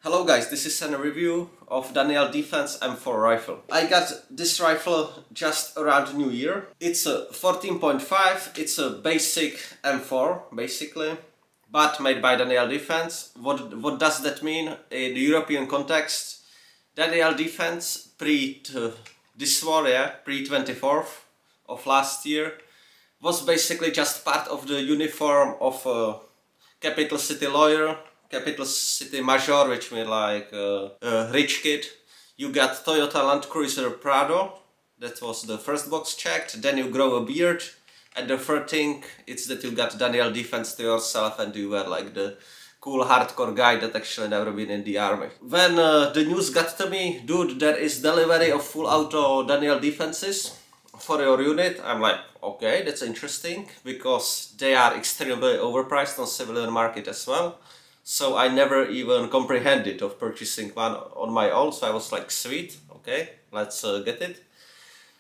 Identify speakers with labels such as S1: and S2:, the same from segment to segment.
S1: Hello guys, this is a review of Daniel Defense M4 rifle. I got this rifle just around New Year. It's a 14.5, it's a basic M4 basically, but made by Daniel Defense. What does that mean in the European context? Daniel Defense pre this war, pre 24th of last year, was basically just part of the uniform of a capital city lawyer, capital city major, which means like a rich kid. You got Toyota Land Cruiser Prado, that was the first box checked. Then you grow a beard, and the third thing is that you got Daniel Defense to yourself and you were like the cool hardcore guy that actually never been in the army. When the news got to me, dude, there is delivery of full auto Daniel Defenses for your unit, I'm like, okay, that's interesting, because they are extremely overpriced on civilian market as well. So I never even comprehended of purchasing one on my own, so I was like, sweet, okay, let's get it.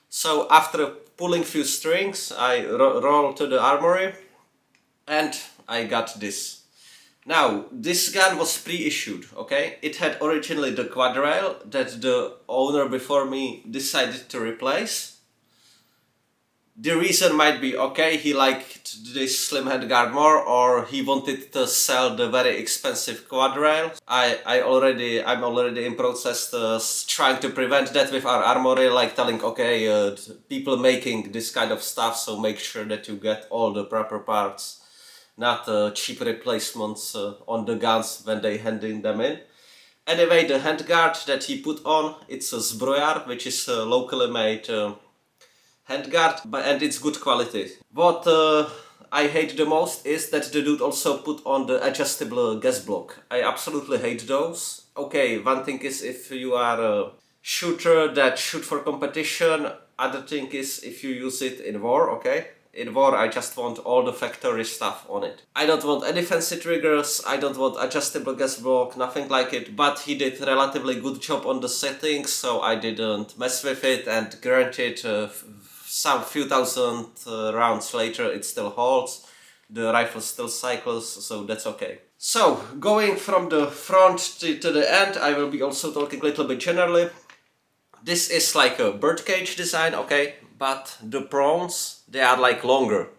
S1: So after pulling few strings, I rolled to the armory and I got this. Now, this gun was pre-issued, okay? It had originally the quad rail that the owner before me decided to replace. The reason might be, okay, he liked this slim handguard more, or he wanted to sell the very expensive quad rail. I'm already in process trying to prevent that with our armory, like telling, okay, people making this kind of stuff, so make sure that you get all the proper parts, not cheap replacements on the guns when they handing them in. Anyway, the handguard that he put on, it's a Zbrojar, which is a locally made handguard, and it's good quality. What I hate the most is that the dude also put on the adjustable gas block. I absolutely hate those. Okay, one thing is if you are a shooter that shoot for competition, other thing is if you use it in war, okay? In war I just want all the factory stuff on it. I don't want any fancy triggers, I don't want adjustable gas block, nothing like it, but he did a relatively good job on the settings, so I didn't mess with it, and granted some few thousand rounds later it still holds, the rifle still cycles, so that's okay. So, going from the front to the end, I will be also talking a little bit generally. This is like a birdcage design, okay, but the prongs, they are like longer,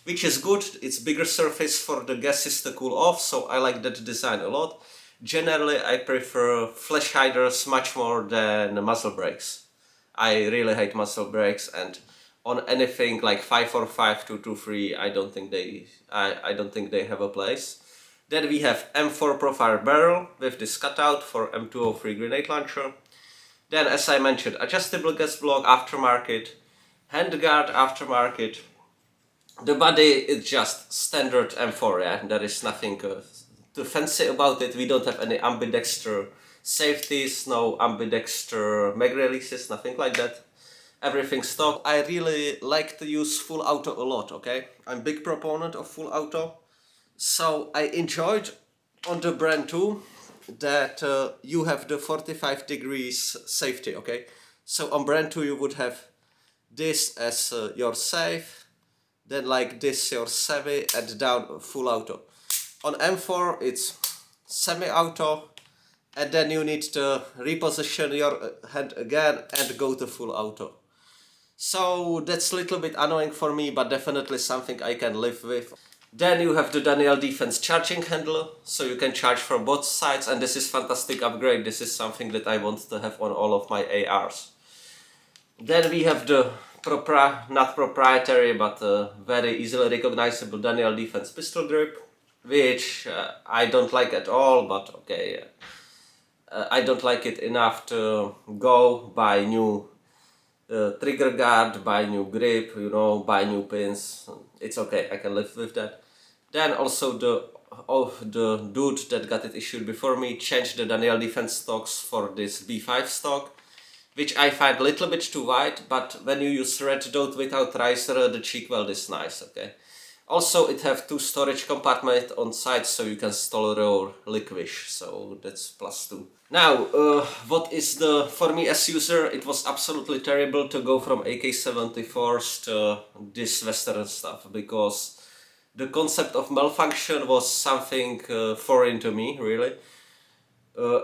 S1: which is good. It's bigger surface for the gases to cool off, so I like that design a lot. Generally, I prefer flash hiders much more than muzzle brakes. I really hate muzzle brakes, and on anything like 545, 223, I don't think they have a place. Then we have M4 profile barrel with this cutout for M203 grenade launcher. Then, as I mentioned, adjustable gas block aftermarket, handguard aftermarket. The body is just standard M4, yeah, there is nothing too fancy about it. We don't have any ambidexter safeties, no ambidexter mag releases, nothing like that. Everything stock. I really like to use full auto a lot, okay? I'm a big proponent of full auto. So I enjoyed on the brand too that you have the 45 degrees safety, okay? So on brand 2 you would have this as your safe, then like this your semi, and down full auto. On M4 it's semi-auto, and then you need to reposition your hand again and go to full auto. So that's a little bit annoying for me, but definitely something I can live with. Then you have the Daniel Defense charging handle, so you can charge from both sides, and this is fantastic upgrade. This is something that I want to have on all of my ARs. Then we have the not proprietary, but very easily recognizable Daniel Defense pistol grip, which I don't like at all, but okay. I don't like it enough to go buy new trigger guard, buy new grip, you know, buy new pins. It's okay, I can live with that. Then also the dude that got it issued before me changed the Daniel Defense stocks for this B5 stock, which I find a little bit too wide, but when you use red dot without riser, the cheek weld is nice, okay. Also, it have 2 storage compartments on side, so you can store your licorice, so that's +2. Now, what is for me as user, it was absolutely terrible to go from AK-74s to this Western stuff, because the concept of malfunction was something foreign to me, really.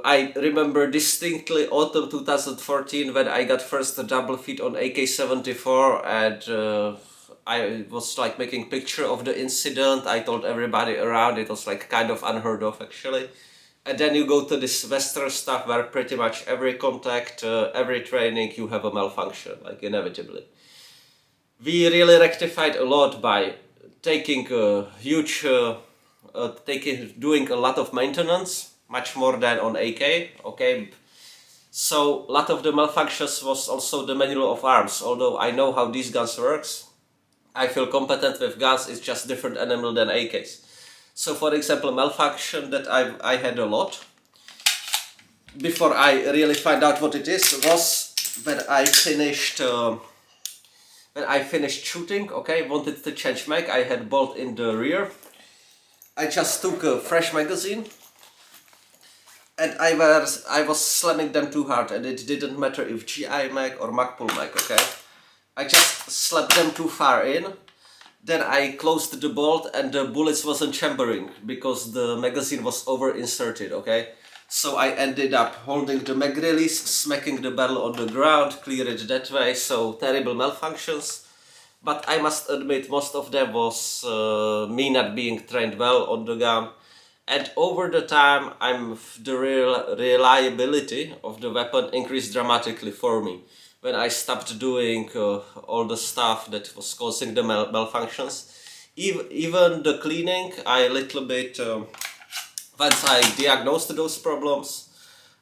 S1: I remember distinctly autumn 2014 when I got first a double feed on AK-74, and I was like making picture of the incident. I told everybody around, it was like kind of unheard of actually. And then you go to this Western stuff where pretty much every contact, every training you have a malfunction, like inevitably. We really rectified a lot by taking a huge, doing a lot of maintenance, much more than on AK, okay? So a lot of the malfunctions was also the manual of arms. Although I know how these guns works, I feel competent with guns, it's just different animal than AKs. So for example, malfunction that I had a lot, before I really find out what it is, was when I finished shooting, okay, wanted to change mag, I had bolt in the rear. I just took a fresh magazine and I was slamming them too hard, and it didn't matter if GI mag or Magpul mag, okay? I just slapped them too far in. Then I closed the bolt and the bullets wasn't chambering because the magazine was over inserted, okay? So I ended up holding the mag release, smacking the barrel on the ground, clear it that way, so terrible malfunctions. But I must admit most of them was me not being trained well on the gun. And over the time, the reliability of the weapon increased dramatically for me. When I stopped doing all the stuff that was causing the malfunctions. Even the cleaning, I little bit, once I diagnosed those problems,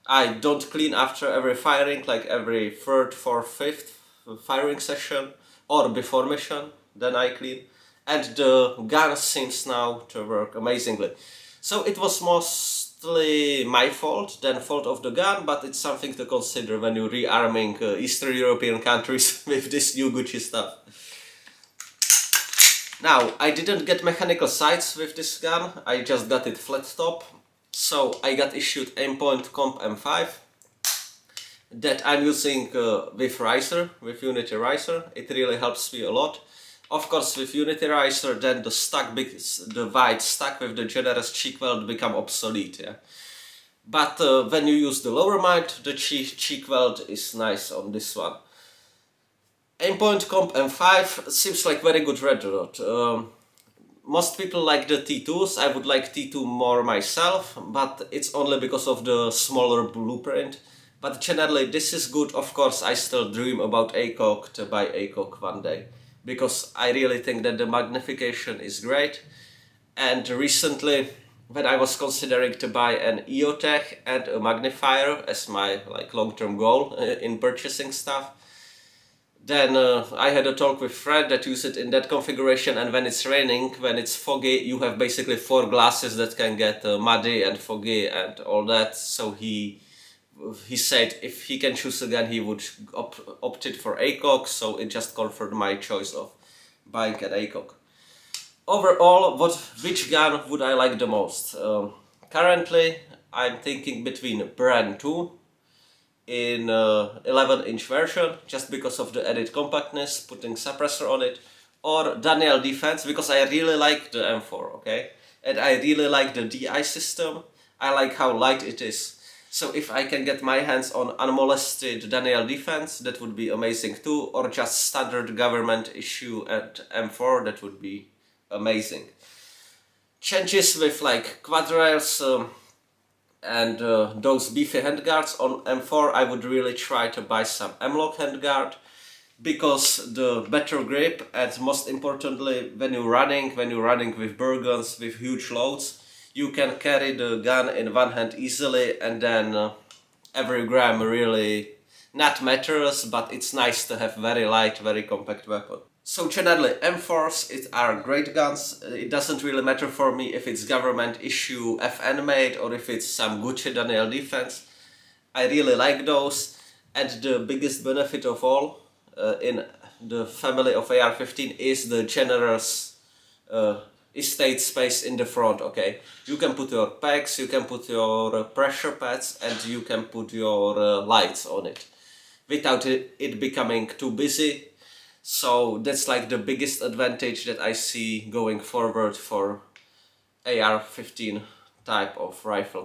S1: I don't clean after every firing, like every third, fourth, fifth firing session, or before mission, then I clean. And the gun seems now to work amazingly. So it was mostly my fault than fault of the gun, but it's something to consider when you're rearming Eastern European countries with this new Gucci stuff. Now, I didn't get mechanical sights with this gun, I just got it flat top. So I got issued Aimpoint Comp M5 that I'm using with riser, with Unity riser. It really helps me a lot. Of course, with Unity riser, then the wide stack with the generous cheek weld become obsolete. Yeah? But when you use the lower mount, the cheek weld is nice on this one. Aimpoint Comp M5 seems like very good red dot. Most people like the T2s, I would like T2 more myself, but it's only because of the smaller blueprint. But generally this is good. Of course, I still dream about ACOG to buy ACOG one day, because I really think that the magnification is great. And recently, when I was considering to buy an EOTech and a magnifier as my long-term goal in purchasing stuff, then I had a talk with Fred that use it in that configuration, and when it's raining, when it's foggy, you have basically 4 glasses that can get muddy and foggy and all that. So he said if he can choose again, he would opt it for ACOG, so it just confirmed my choice of buying an ACOG. Overall, which gun would I like the most? Currently, I'm thinking between Brand 2 in 11-inch version, just because of the added compactness, putting suppressor on it, or Daniel Defense, because I really like the M4, okay? And I really like the DI system. I like how light it is. So if I can get my hands on unmolested Daniel Defense, that would be amazing too, or just standard government issue at M4, that would be amazing. Changes with like quad rails and those beefy handguards on M4, I would really try to buy some M-Lock handguard, because the better grip, and most importantly when you're running with burr guns with huge loads, you can carry the gun in one hand easily, and then every gram really not matters, but it's nice to have very light, very compact weapon. So generally M4s are great guns. It doesn't really matter for me if it's government issue FN made or if it's some Gucci Daniel Defense. I really like those, and the biggest benefit of all in the family of AR-15 is the generous estate space in the front, okay? You can put your packs, you can put your pressure pads, and you can put your lights on it without it becoming too busy. So that's like the biggest advantage that I see going forward for AR-15 type of rifle.